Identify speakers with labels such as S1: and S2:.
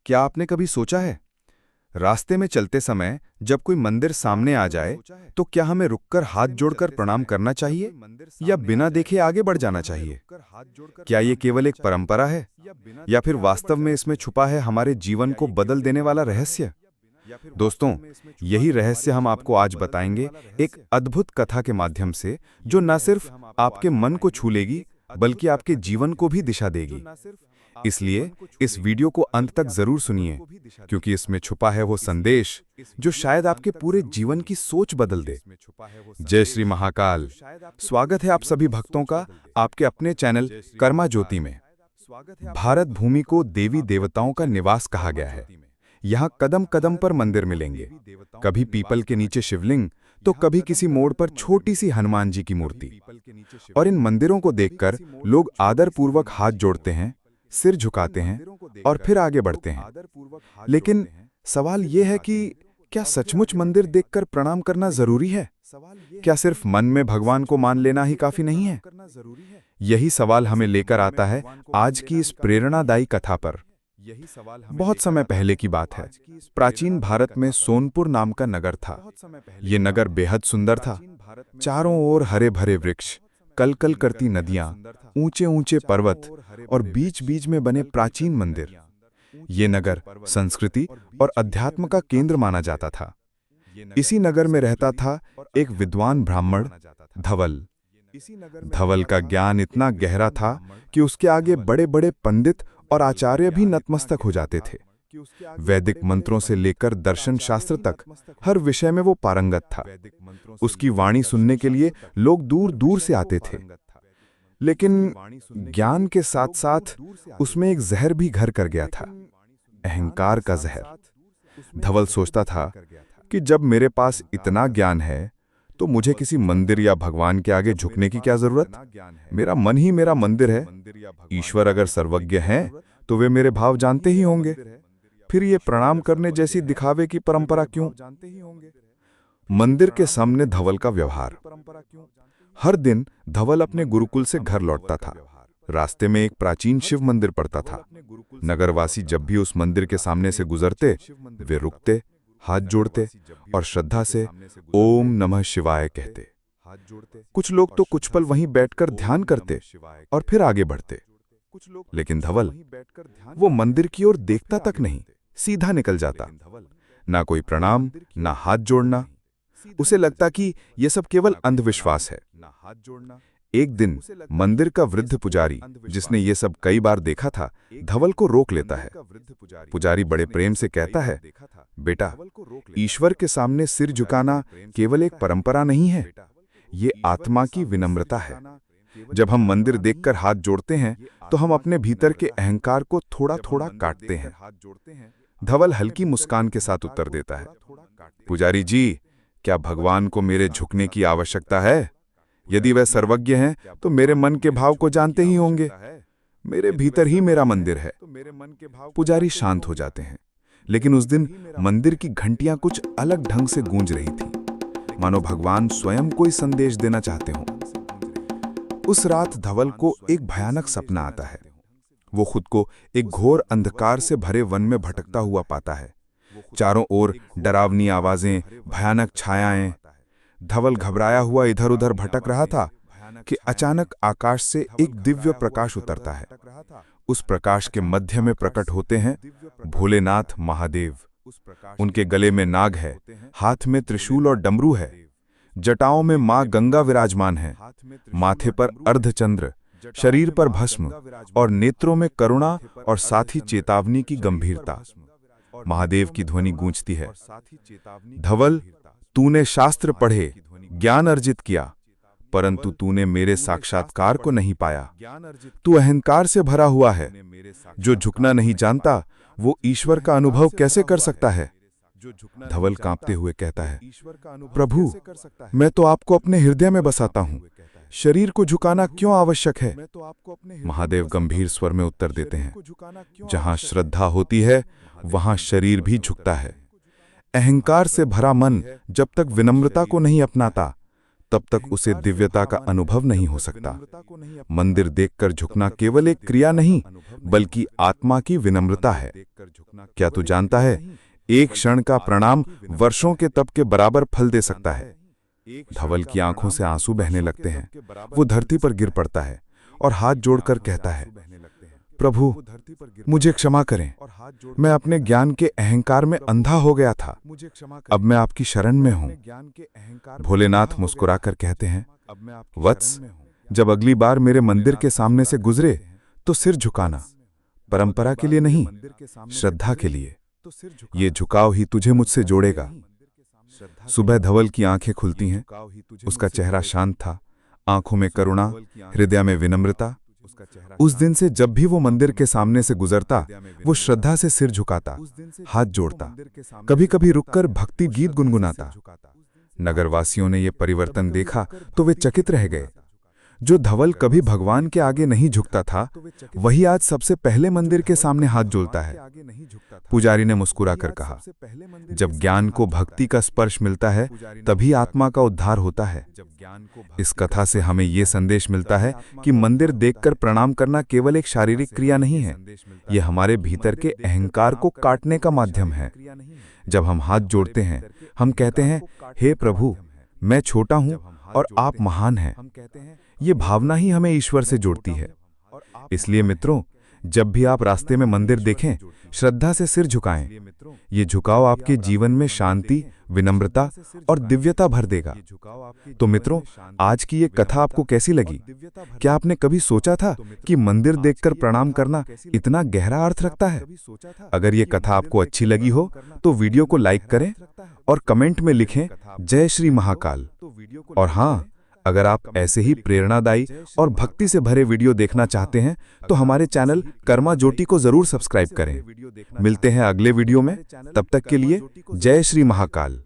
S1: क्या आपने कभी सोचा है, रास्ते में चलते समय जब कोई मंदिर सामने आ जाए तो क्या हमें रुककर हाथ जोड़कर प्रणाम करना चाहिए या बिना देखे आगे बढ़ जाना चाहिए? क्या ये केवल एक परंपरा है या फिर वास्तव में इसमें छुपा है हमारे जीवन को बदल देने वाला रहस्य? दोस्तों, यही रहस्य हम आपको आज बताएंगे एक अद्भुत कथा के माध्यम से, जो न सिर्फ आपके मन को छू लेगी बल्कि आपके जीवन को भी दिशा देगी। इसलिए इस वीडियो को अंत तक जरूर सुनिए, क्योंकि इसमें छुपा है वो संदेश जो शायद आपके पूरे जीवन की सोच बदल दे। जय श्री महाकाल। स्वागत है आप सभी भक्तों का आपके अपने चैनल कर्मा ज्योति में। भारत भूमि को देवी देवताओं का निवास कहा गया है। यहाँ कदम कदम पर मंदिर मिलेंगे, कभी पीपल के नीचे शिवलिंग तो कभी किसी मोड़ पर छोटी सी हनुमान जी की मूर्ति। और इन मंदिरों को देखकर लोग आदरपूर्वक हाथ जोड़ते हैं, सिर झुकाते हैं और फिर आगे बढ़ते हैं। लेकिन सवाल यह है कि क्या सचमुच मंदिर देखकर प्रणाम करना जरूरी है? क्या सिर्फ मन में भगवान को मान लेना ही काफी नहीं है? यही सवाल हमें लेकर आता है आज की इस प्रेरणादायी कथा पर। बहुत समय पहले की बात है। प्राचीन भारत में सोनपुर नाम का नगर था। ये नगर बेहद सुंदर था। चारों ओर हरे भरे वृक्ष, कलकल करती नदियां, ऊंचे ऊंचे पर्वत और बीच बीच में बने प्राचीन मंदिर। ये नगर संस्कृति और अध्यात्म का केंद्र माना जाता था। इसी नगर में रहता था एक विद्वान ब्राह्मण धवल। धवल का ज्ञान इतना गहरा था कि उसके आगे बड़े बड़े पंडित और आचार्य भी नतमस्तक हो जाते थे। वैदिक मंत्रों से लेकर दर्शन शास्त्र तक हर विषय में वो पारंगत था। उसकी वाणी सुनने के लिए लोग दूर दूर से आते थे। लेकिन ज्ञान के साथ साथ उसमें एक जहर भी घर कर गया था, अहंकार का जहर। धवल सोचता था कि जब मेरे पास इतना ज्ञान है तो मुझे किसी मंदिर या भगवान के आगे झुकने की क्या जरूरत? मेरा मन ही मेरा मंदिर है। ईश्वर अगर सर्वज्ञ हैं तो वे मेरे भाव जानते ही होंगे। फिर ये प्रणाम करने जैसी दिखावे की परंपरा क्यों? मंदिर के सामने धवल का व्यवहार। हर दिन धवल अपने गुरुकुल से घर लौटता था। रास्ते में एक प्राचीन शिव मंदिर पड़ता था। नगरवासी जब भी उस मंदिर के सामने से गुजरते, वे रुकते, हाथ जोड़ते और श्रद्धा से ओम नमः शिवाय कहते। कुछ लोग तो कुछ पल वहीं बैठकर ध्यान करते और फिर आगे बढ़ते। लेकिन धवल वो मंदिर की ओर देखता तक नहीं, सीधा निकल जाता। ना कोई प्रणाम, ना हाथ जोड़ना। उसे लगता कि यह सब केवल अंधविश्वास है। एक दिन मंदिर का वृद्ध पुजारी, जिसने ये सब कई बार देखा था, धवल को रोक लेता है। पुजारी बड़े प्रेम से कहता है, बेटा, ईश्वर के सामने सिर झुकाना केवल एक परंपरा नहीं है, ये आत्मा की विनम्रता है। जब हम मंदिर देखकर हाथ जोड़ते हैं तो हम अपने भीतर के अहंकार को थोड़ा थोड़ा काटते हैं। धवल हल्की मुस्कान के साथ उत्तर देता है, पुजारी जी, क्या भगवान को मेरे झुकने की आवश्यकता है? यदि वह सर्वज्ञ हैं तो मेरे मन के भाव को जानते ही होंगे। मेरे भीतर ही मेरा मंदिर है। पुजारी शांत हो जाते हैं। लेकिन उस दिन मंदिर की घंटियां कुछ अलग ढंग से गूंज रही थी, मानो भगवान स्वयं कोई संदेश देना चाहते हों। उस रात धवल को एक भयानक सपना आता है। वो खुद को एक घोर अंधकार से भरे वन में भटकता हुआ पाता है। चारों ओर डरावनी आवाजें, भयानक छायाएं। धवल घबराया हुआ इधर उधर भटक रहा था कि अचानक आकाश से एक दिव्य प्रकाश उतरता है। उस प्रकाश के मध्य में प्रकट होते हैं भोलेनाथ महादेव। उनके गले में नाग है, हाथ में त्रिशूल और डमरू है, जटाओं में मां गंगा विराजमान है, माथे पर अर्धचंद्र, शरीर पर भस्म और नेत्रों में करुणा और साथ ही चेतावनी की गंभीरता। महादेव की ध्वनि गूंजती है, धवल, तूने शास्त्र पढ़े, ज्ञान अर्जित किया, परंतु तूने मेरे साक्षात्कार को नहीं पाया। तू अहंकार से भरा हुआ है। जो झुकना नहीं जानता वो ईश्वर का अनुभव कैसे कर सकता है? धवल कांपते हुए कहता है, प्रभु, मैं तो आपको अपने हृदय में बसाता हूं। शरीर को झुकाना क्यों आवश्यक है? महादेव गंभीर स्वर में उत्तर देते हैं, जहां श्रद्धा होती है वहां शरीर भी झुकता है। अहंकार से भरा मन जब तक विनम्रता को नहीं अपनाता, तब तक उसे दिव्यता का अनुभव नहीं हो सकता। मंदिर देखकर झुकना केवल एक क्रिया नहीं, बल्कि आत्मा की विनम्रता है। क्या तू जानता है, एक क्षण का प्रणाम वर्षों के तप के बराबर फल दे सकता है। धवल की आंखों से आंसू बहने लगते हैं। वो धरती पर गिर पड़ता है और हाथ जोड़कर कहता है, प्रभु मुझे क्षमा करें, मैं अपने ज्ञान के अहंकार में अंधा हो गया था, अब मैं आपकी शरण में हूं। भोलेनाथ मुस्कुराकर कहते हैं, वत्स, जब अगली बार मेरे मंदिर के सामने से गुजरे तो सिर झुकाना, परंपरा के लिए नहीं, श्रद्धा के लिए। ये झुकाव ही तुझे मुझसे जोड़ेगा। सुबह धवल की आंखें खुलती हैं। उसका चेहरा शांत था, आंखों में करुणा, हृदय में विनम्रता। उस दिन से जब भी वो मंदिर के सामने से गुजरता, वो श्रद्धा से सिर झुकाता, हाथ जोड़ता, कभी कभी रुककर भक्ति गीत गुनगुनाता। नगरवासियों ने ये परिवर्तन देखा तो वे चकित रह गए। जो धवल कभी भगवान के आगे नहीं झुकता था, वही आज सबसे पहले मंदिर के सामने हाथ जोड़ता है। पुजारी ने मुस्कुराकर कहा, जब ज्ञान को भक्ति का स्पर्श मिलता है, तभी आत्मा का उद्धार होता है। इस कथा से हमें ये संदेश मिलता है कि मंदिर देखकर प्रणाम करना केवल एक शारीरिक क्रिया नहीं है, ये हमारे भीतर के अहंकार को काटने का माध्यम है। जब हम हाथ जोड़ते हैं, हम कहते हैं, हे प्रभु, मैं छोटा हूं और आप महान हैं। ये भावना ही हमें ईश्वर से जोड़ती है। इसलिए मित्रों, जब भी आप रास्ते में मंदिर देखें, श्रद्धा से सिर झुकाएं। ये झुकाव आपके जीवन में शांति, विनम्रता और दिव्यता भर देगा। तो मित्रों, आज की ये कथा आपको कैसी लगी? क्या आपने कभी सोचा था कि मंदिर देखकर प्रणाम करना इतना गहरा अर्थ रखता है? अगर ये कथा आपको अच्छी लगी हो तो वीडियो को लाइक करें और कमेंट में लिखें, जय श्री महाकाल। और हाँ, अगर आप ऐसे ही प्रेरणादायी और भक्ति से भरे वीडियो देखना चाहते हैं तो हमारे चैनल कर्मा ज्योति को जरूर सब्सक्राइब करें। मिलते हैं अगले वीडियो में, तब तक के लिए जय श्री महाकाल।